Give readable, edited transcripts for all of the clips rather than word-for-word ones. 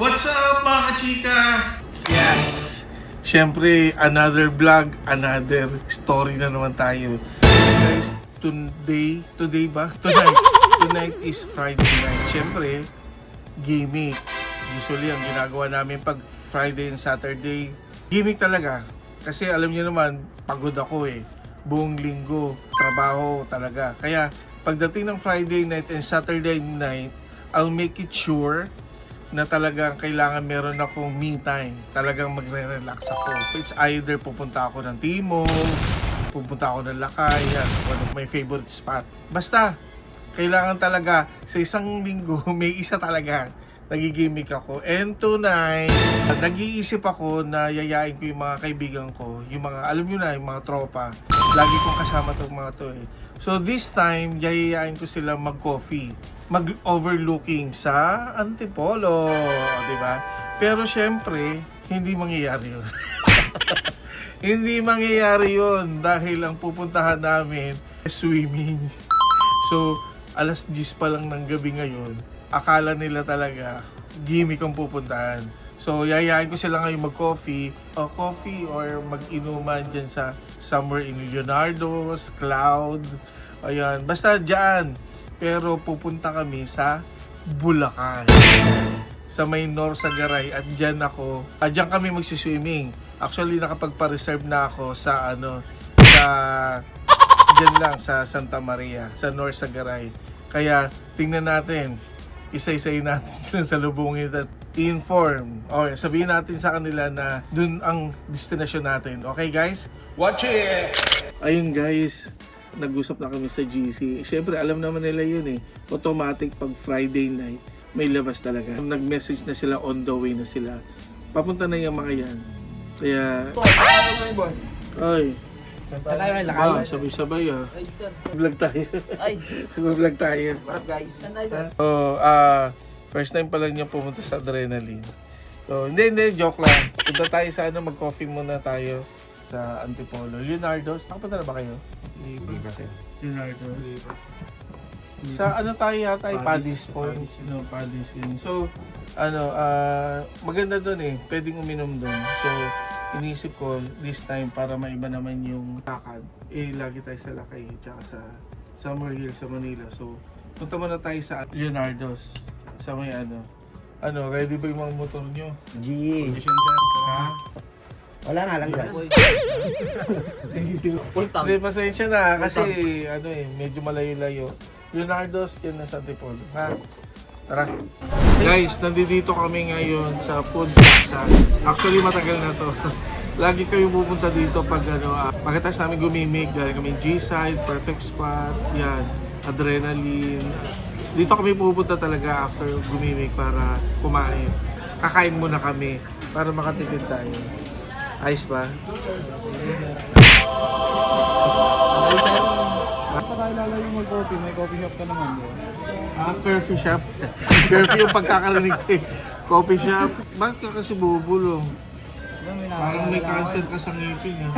What's up mga kachika? Yes! Siyempre, another vlog, another story na naman tayo. Guys, today ba? Tonight is Friday night. Siyempre, gimmick. Usually, ang ginagawa namin pag Friday and Saturday, gimmick talaga. Kasi alam niyo naman, pagod ako eh. Buong linggo, trabaho talaga. Kaya, pagdating ng Friday night and Saturday night, I'll make it sure na talagang kailangan meron akong me time. Talagang magre-relax ako. It's either pupunta ako ng Timog, pupunta ako ng Lakay, yan, one of my favorite spot. Basta, kailangan talaga sa isang linggo, may isa talaga nagigimik ako. And tonight, nag-iisip ako na yayain ko yung mga kaibigan ko, yung mga, alam nyo na, yung mga tropa. Lagi kong kasama itong mga to eh. So this time, yayain ko sila mag-coffee, mag-overlooking sa Antipolo, di ba? Pero syempre, hindi mangyayari yun. Hindi mangyayari yun dahil ang pupuntahan namin swimming. So, alas 10 pa lang ng gabi ngayon, akala nila talaga gimmick ang pupuntahan. So, yayain ko sila ngayon mag-coffee or mag-inuman dyan sa somewhere in Leonardo's, Cloud, ayan, basta dyan. Pero pupunta kami sa Bulacan, sa may Norsagaray, at dyan kami magsiswimming. Actually, nakapagpa-reserve na ako sa dyan lang, sa Santa Maria, sa Norsagaray. Kaya, tingnan natin, isa-isayin natin silang salubungin at inform. O, sabihin natin sa kanila na dun ang destination natin. Okay guys? Watch it! Ayun guys, nag-usap na kami sa GC. Siyempre, alam naman nila yun eh. Automatic pag Friday night, may labas talaga. Nag-message na sila, on the way na sila. Papunta na yung mga yan. Kaya... boss. Ay. Saan tayo may lakay? Sabay-sabay ah. Ay, sir. Vlog tayo. Ay. Vlog tayo. What guys? Saan tayo, sir? So, first time pa lang niya pumunta sa Adrenaline. So, hindi, joke lang. Punta tayo sa mag-coffee muna tayo sa Antipolo. Leonardo's, nakapunta na ba kayo? Hindi kasi. Leonardo's. Sa tayo yata ay Paddy's Point. Paddy's yun. So, maganda doon eh. Pwedeng uminom doon. So, inisip ko this time para maiba naman yung lakad. Lagi tayo sa Lakay tsaka sa Summer Hill sa Manila. So, punta muna tayo sa Leonardo's. Sa may ready ba yung mga motor nyo? G. Condition sir. Ha? Wala nga lang gas. Hindi, pasensya na kasi medyo malayo-layo. Leonardo's yan na sa Antipolo. Ha? Tara. Guys, nandito kami ngayon sa Food Plaza. Actually, matagal na to. Lagi kayo pupunta dito pag pagkatapos namin gumimik, dahil kami G-Side, Perfect Spot, yan, Adrenaline. Dito kami pupunta talaga after gumimik para kumain. Kakain muna kami para makatipid tayo. Ayos ba? Pakilala yung mag-coffee, may coffee shop ka naman doon. Curfew shop. Curfew yung pagkakarinig ko eh. Coffee shop. Bakit ka kasi bubulong? Parang may cancer ka sa ngipin eh.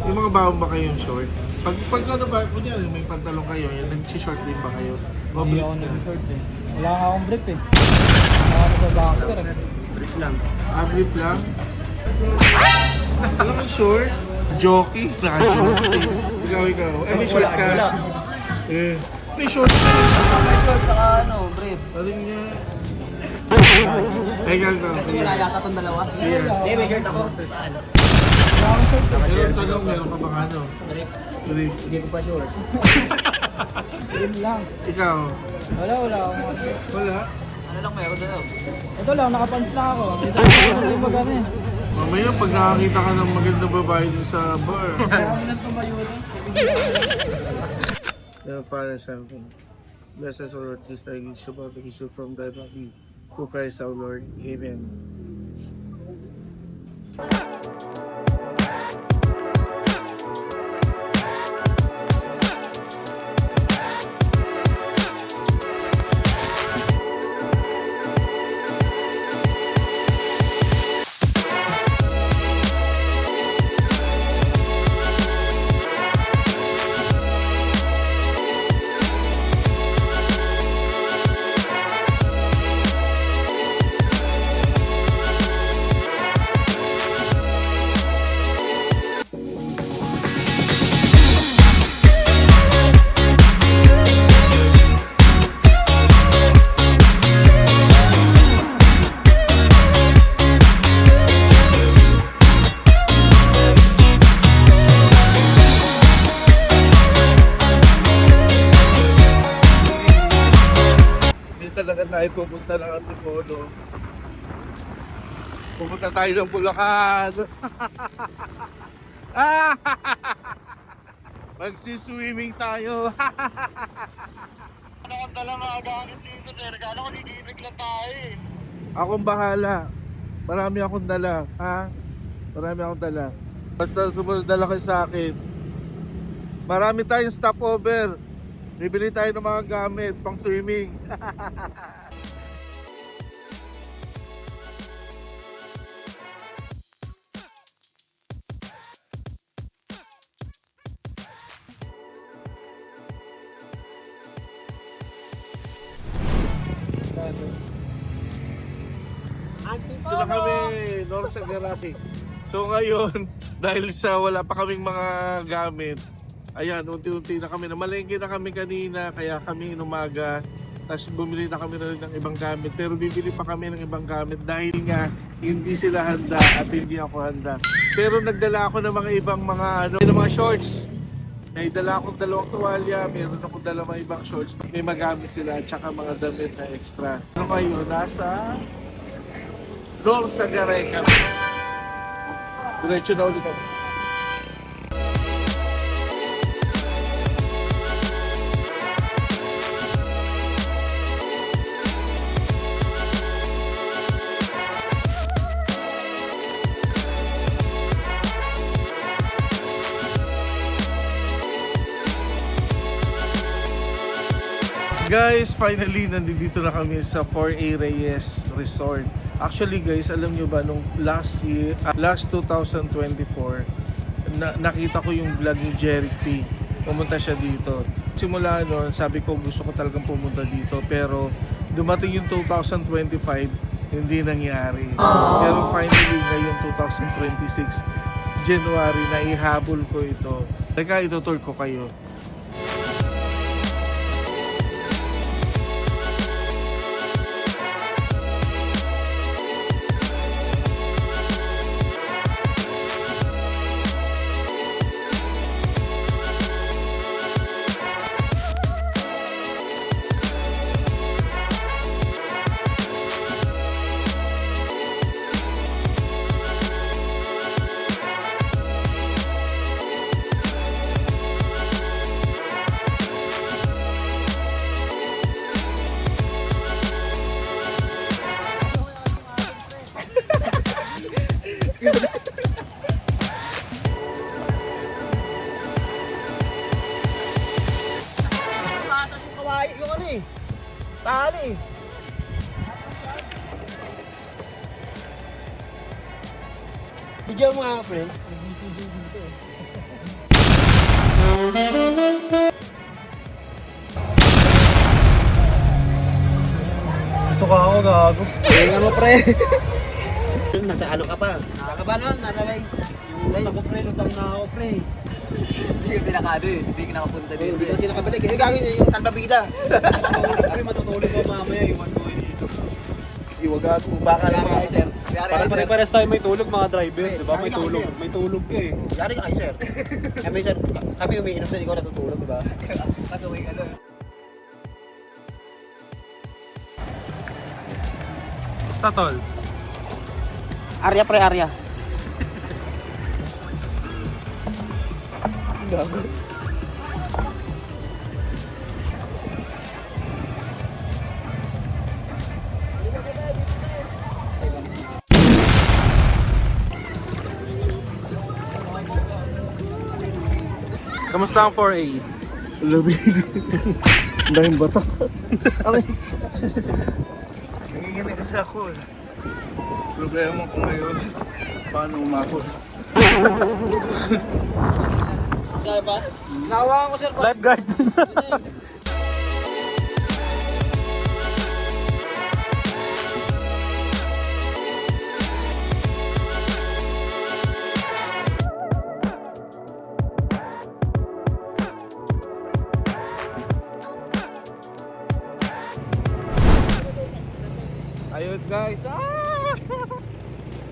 Yung mga baon ba kayong short? Pag kunyari may pantalon kayo, nag-short din ba kayo? Hindi ako nag-short eh. Wala nga akong brief eh. Wala ako sa boxer eh. Brief lang. Brief lang? Alam mo short? Jockey? Naka-jockey. Ikaw. May short ka? Wala. May short ka? May short saka brief. Sabi niya. Ay, gano'n. Wala yata itong dalawa. Hindi, may shirt ako. Wala akong short eh. Pero ang tanong, meron ka bang Brief. Brief. Hindi ko pa sure. Yun lang. Ikaw? Wala akong short. Wala? Ano lang meron doon? Ito lang, nakapants na ako. Dito ako yung magano eh. Mamaya, pag nakakita ka ng magandang babae dun sa bar. Kaya kami nang tumayo na. Now, Father, something. Bless us, O Lord, this thy gift about the issue from thy body. Through Christ our Lord. Amen. pupunta ng Antipolo. Pupunta tayo ng Bulacan. Magsiswimming tayo. Ano kung dala mga gamit dito, sir? Kala ko nilibig lang tayo eh. Akong bahala. Marami akong dala, ha? Marami akong dala. Basta sumunod na lang kayo sa akin. Marami tayong stopover. Bibili tayo ng mga gamit pang swimming. Ito na kami, North Sagarati. So ngayon, dahil sa wala pa kaming mga gamit, ayan, unti-unti na kami, namalengke na kami kanina, kaya kami inumaga, tapos bumili na kami na rin ng ibang gamit, pero bibili pa kami ng ibang gamit dahil nga hindi sila handa at hindi ako handa. Pero nagdala ako ng mga ibang mga shorts. May dala akong dalawang tuwalya, meron akong dala mga ibang shorts, may magamit sila at saka mga damit na extra. Ano ngayon, nasa North Sagarati kami. Diretso na ulit ako. Guys, finally nandito na kami sa 4A Reyes Resort. Actually guys, alam nyo ba nung last 2024, nakita ko yung vlog ni Jeric P. Pumunta siya dito. Simula noon, sabi ko gusto ko talagang pumunta dito, pero dumating yung 2025, hindi nangyari. Pero finally ngayong 2026 January, naihabol ko ito. Teka, itutur ko kayo. Yung ano eh. Tali eh. Bigyan mo nga, friend. Suka ako, gago. Tingnan mo, pre. Nasa ano ka pa? Nakakabano? Nasa may... Yung ako, pre, lutang na ako, pre. Hindi ka pinakado eh. Hindi ka nakapunta din. Hindi kasi nakabalik. Eh, gagawin niya yung salbabida. Kami matutulog ko mamaya, iwan ko dito. Iwagat mo. Baka lang mga sir. Para pare-pares tayo may tulog mga driver, di ba? May Yari ka, tulog. sir. May tulog ka eh. Yari ka kayo, sir. Kami, sir. Kami umiinom na ikaw natutulog, di ba? Pasaway ka doon. Basta tol. Arya, pre, Arya. Gago. Kamusta ang 4A? Lamig. Ang daming batak. Nagigimik kasi ako. Problema ko ngayon, paano umahon? Nawa ko sir. Lifeguard. Ayun guys,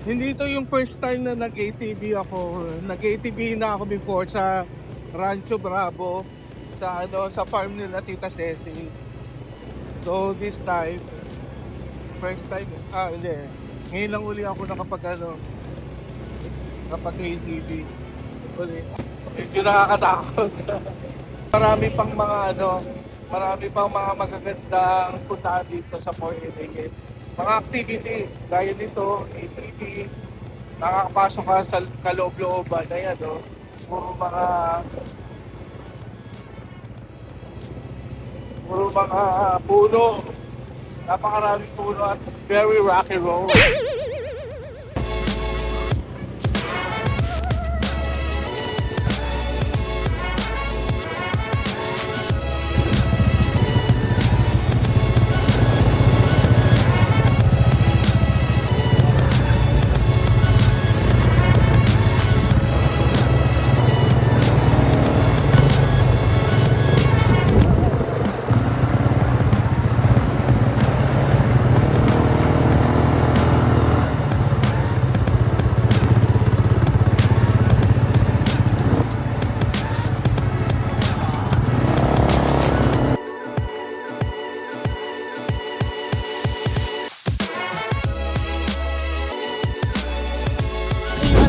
hindi ito yung first time na nag-ATV ako. Nag-ATV na ako before sa Rancho Bravo, sa farm nila Tita Ceci. So this time, First time. Hindi. Ngayon lang uli ako kapag ATV. Uli. Medyo nakakatakot. Marami pang mga magagandang puntahan dito sa Port Eleyes. Mga activities, gaya nito, ATV, nakakapasok ka sa kaloob-looban. Ayan, no? Puro mga puno. Napakaraming puno at very rocky road.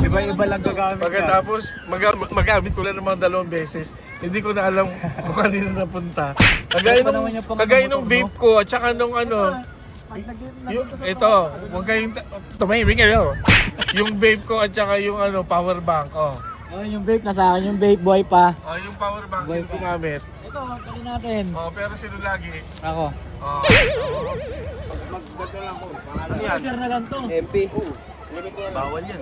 Iba-iba lang gagamit Pagkatapos, magamit ko lang naman 2 beses. Hindi ko na alam kung kanino napunta. Kagaya nung vape ko at saka nung ito, huwag kayong tumahimik kayo. Yung vape ko at saka yung power bank. Oh, yung vape nasa akin, yung vape boy pa. yung power bank sino gumamit. Ito, tali natin. Pero sino lagi? Ako. Magbato lang ko. Sir na lang to. MP. Bawal yan.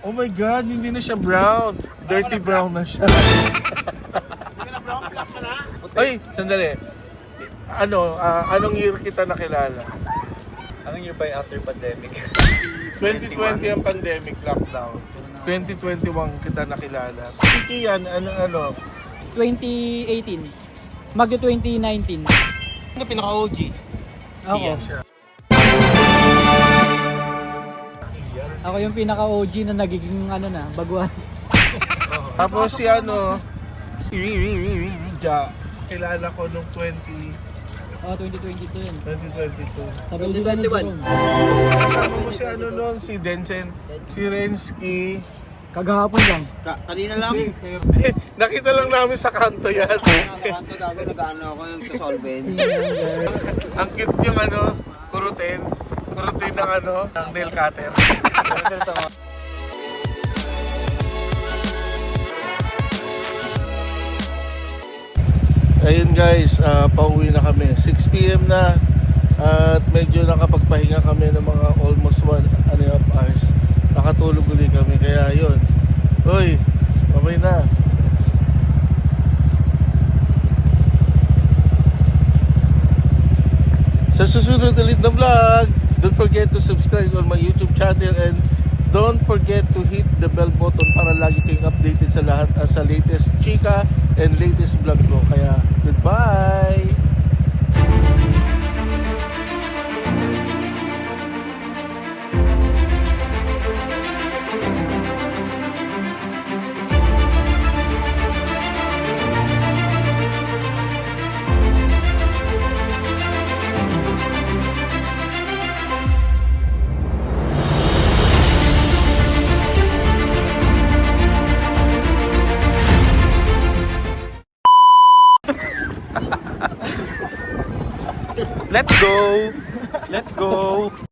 Oh my God, hindi na siya brown. Dirty brown na siya. Hindi na brown, black ka na. Ay, sandali. Anong year kita nakilala? Anong year ba after pandemic? 2020 ang pandemic lockdown. 2021 kita nakilala. Sige yan, 2018. Magyo 2019. Ano pinaka-OG? Ako. Ako yung pinaka-OG na nagiging baguhan. Tapos si Ja, kilala ko nung 2022 yun. 2022. Sabay sila ni Jerome. Kasama mo si noon, si Densen, si Rensky. Kagahapon lang. Kanina lang. Nakita lang namin sa kanto yan. Sa kanto gago, nag-ano ako yung sa solvent. Ang cute yung kurutin. Kurutin ng ng nail cutter. Ayun guys, pauwi na kami. 6 PM na at medyo nakapagpahinga kami ng mga almost 1.5 hours. Nakatulog ulit kami kaya yun. Hoy, babay na. Sa susunod ulit na vlog, don't forget to subscribe on my YouTube channel and don't forget to hit the bell button para lagi kayong updated sa lahat sa latest chika and latest vlog ko. Kaya goodbye! Let's go! Let's go!